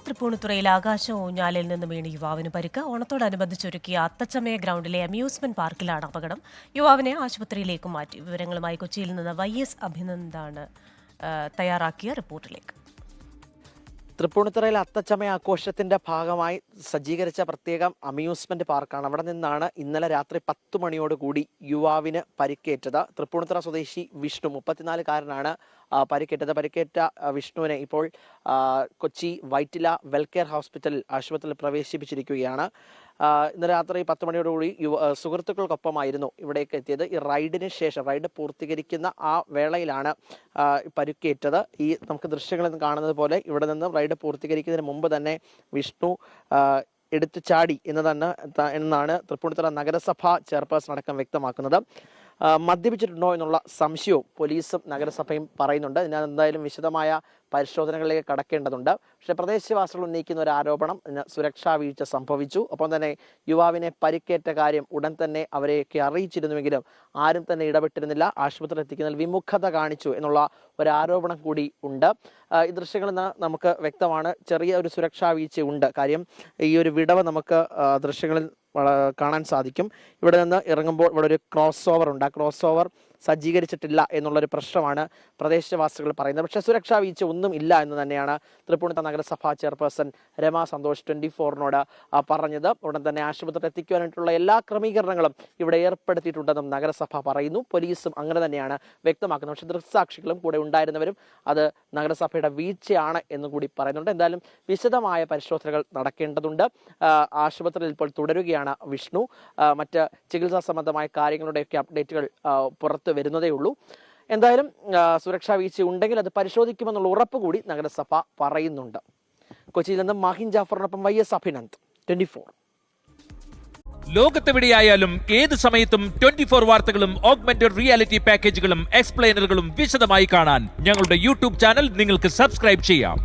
തൃപ്പൂണിത്തുറയിൽ ആകാശ ഊഞ്ഞാലിൽ നിന്ന് വീണ് യുവാവിന് പരിക്ക്. ഓണത്തോടനുബന്ധിച്ചൊരുക്കിയ അത്തച്ചമയ ഗ്രൗണ്ടിലെ അമ്യൂസ്മെന്റ് പാർക്കിലാണ് അപകടം. യുവാവിനെ ആശുപത്രിയിലേക്ക് മാറ്റി. വിവരങ്ങളുമായി കൊച്ചിയിൽ നിന്ന് YS അഭിനന്ദാണ് തയ്യാറാക്കിയ റിപ്പോർട്ടിലേക്ക്. തൃപ്പൂണിത്തുറയിൽ അത്തച്ചമയ ആഘോഷത്തിന്റെ ഭാഗമായി സജ്ജീകരിച്ച പ്രത്യേകം അമ്യൂസ്മെന്റ് പാർക്കാണ്. അവിടെ നിന്നാണ് ഇന്നലെ രാത്രി 10 മണിയോടുകൂടി യുവാവിന് പരിക്കേറ്റത്. തൃപ്പൂണിത്തുറ സ്വദേശി വിഷ്ണു 34-കാരനാണ് പരിക്കേറ്റത്. പരിക്കേറ്റ വിഷ്ണുവിനെ ഇപ്പോൾ കൊച്ചി വൈറ്റില വെൽകെയർ ആശുപത്രിയിൽ പ്രവേശിപ്പിച്ചിരിക്കുകയാണ്. ഇന്ന് രാത്രി 10 മണിയോടുകൂടി സുഹൃത്തുക്കൾക്കൊപ്പമായിരുന്നു ഇവിടേക്ക് എത്തിയത്. ഈ റൈഡിന് ശേഷം റൈഡ് പൂർത്തീകരിക്കുന്ന ആ വേളയിലാണ് പരിക്കേറ്റത്. ഈ നമുക്ക് ദൃശ്യങ്ങളിൽ നിന്ന് കാണുന്നത് പോലെ ഇവിടെ നിന്ന് റൈഡ് പൂർത്തീകരിക്കുന്നതിന് മുമ്പ് തന്നെ വിഷ്ണു എടുത്തു ചാടി എന്നാണ് തൃപ്പൂണിത്തുറ നഗരസഭ ചെയർപേഴ്സൺ അടക്കം വ്യക്തമാക്കുന്നത്. മദ്യപിച്ചിട്ടുണ്ടോ എന്നുള്ള സംശയവും പോലീസും നഗരസഭയും പറയുന്നുണ്ട്. ഇതിന് എന്തായാലും വിശദമായ പരിശോധനകളിലേക്ക് കടക്കേണ്ടതുണ്ട്. പക്ഷേ പ്രദേശവാസികൾ ഉന്നയിക്കുന്ന ഒരു ആരോപണം സുരക്ഷാ വീഴ്ച സംഭവിച്ചു. ഒപ്പം തന്നെ യുവാവിനെ പരിക്കേറ്റ കാര്യം ഉടൻ തന്നെ അവരെയൊക്കെ അറിയിച്ചിരുന്നുവെങ്കിലും ആരും തന്നെ ഇടപെട്ടിരുന്നില്ല. ആശുപത്രിയിൽ എത്തിക്കുന്നതിൽ വിമുഖത കാണിച്ചു എന്നുള്ള ഒരു ആരോപണം കൂടി ഉണ്ട്. ഈ ദൃശ്യങ്ങളിൽ നിന്ന് നമുക്ക് വ്യക്തമാണ് ചെറിയ ഒരു സുരക്ഷാ വീഴ്ച ഉണ്ട്. കാര്യം ഈ ഒരു വിടവ് നമുക്ക് ദൃശ്യങ്ങളിൽ കാണാൻ സാധിക്കും. ഇവിടെ നിന്ന് ഇറങ്ങുമ്പോൾ ഇവിടെ ഒരു ക്രോസ് ഓവർ ഉണ്ട്. ആ ക്രോസ് ഓവർ സജ്ജീകരിച്ചിട്ടില്ല എന്നുള്ളൊരു പ്രശ്നമാണ് പ്രദേശവാസികൾ പറയുന്നത്. പക്ഷേ സുരക്ഷാ വീഴ്ച ഒന്നും ഇല്ല എന്ന് തന്നെയാണ് തൃപ്പൂണിത്തുറ നഗരസഭാ ചെയർപേഴ്സൺ രമ സന്തോഷ് 24-നോട് പറഞ്ഞത്. ഉടൻ തന്നെ ആശുപത്രിയിൽ എത്തിക്കുവാനായിട്ടുള്ള എല്ലാ ക്രമീകരണങ്ങളും ഇവിടെ ഏർപ്പെടുത്തിയിട്ടുണ്ടെന്നും നഗരസഭ പറയുന്നു. പോലീസും അങ്ങനെ തന്നെയാണ് വ്യക്തമാക്കുന്നത്. പക്ഷേ ദൃക്സാക്ഷികളും കൂടെ ഉണ്ടായിരുന്നവരും അത് നഗരസഭയുടെ വീഴ്ചയാണ് എന്നും കൂടി പറയുന്നുണ്ട്. എന്തായാലും വിശദമായ പരിശോധനകൾ നടക്കേണ്ടതുണ്ട്. ആശുപത്രിയിൽ ഇപ്പോൾ തുടരുകയാണ് വിഷ്ണു. മറ്റ് ചികിത്സാ സംബന്ധമായ കാര്യങ്ങളുടെയൊക്കെ അപ്ഡേറ്റുകൾ പുറത്ത് വരുന്നതേ ഉള്ളൂ. എന്തായാലും സുരക്ഷാ വീഴ്ച ഉണ്ടെങ്കിൽ അത് പരിശോധിക്കുമെന്നുള്ള ഉറപ്പ് കൂടി നഗരസഭ പറയുന്നുണ്ട്. കൊച്ചിയിൽ നിന്ന് മാഹിൻ ജാഫറിനൊപ്പം YS അഭിനന്ദ്, 24. ലോകത്തെവിടെയായാലും ഏത് സമയത്തും 24 വാർത്തകളും ഓഗ്മെന്റഡ് റിയാലിറ്റി പാക്കേജുകളും എക്സ്പ്ലെയിനറുകളും വിശദമായി കാണാൻ ഞങ്ങളുടെ യൂട്യൂബ് ചാനൽ നിങ്ങൾക്ക് സബ്സ്ക്രൈബ് ചെയ്യാം.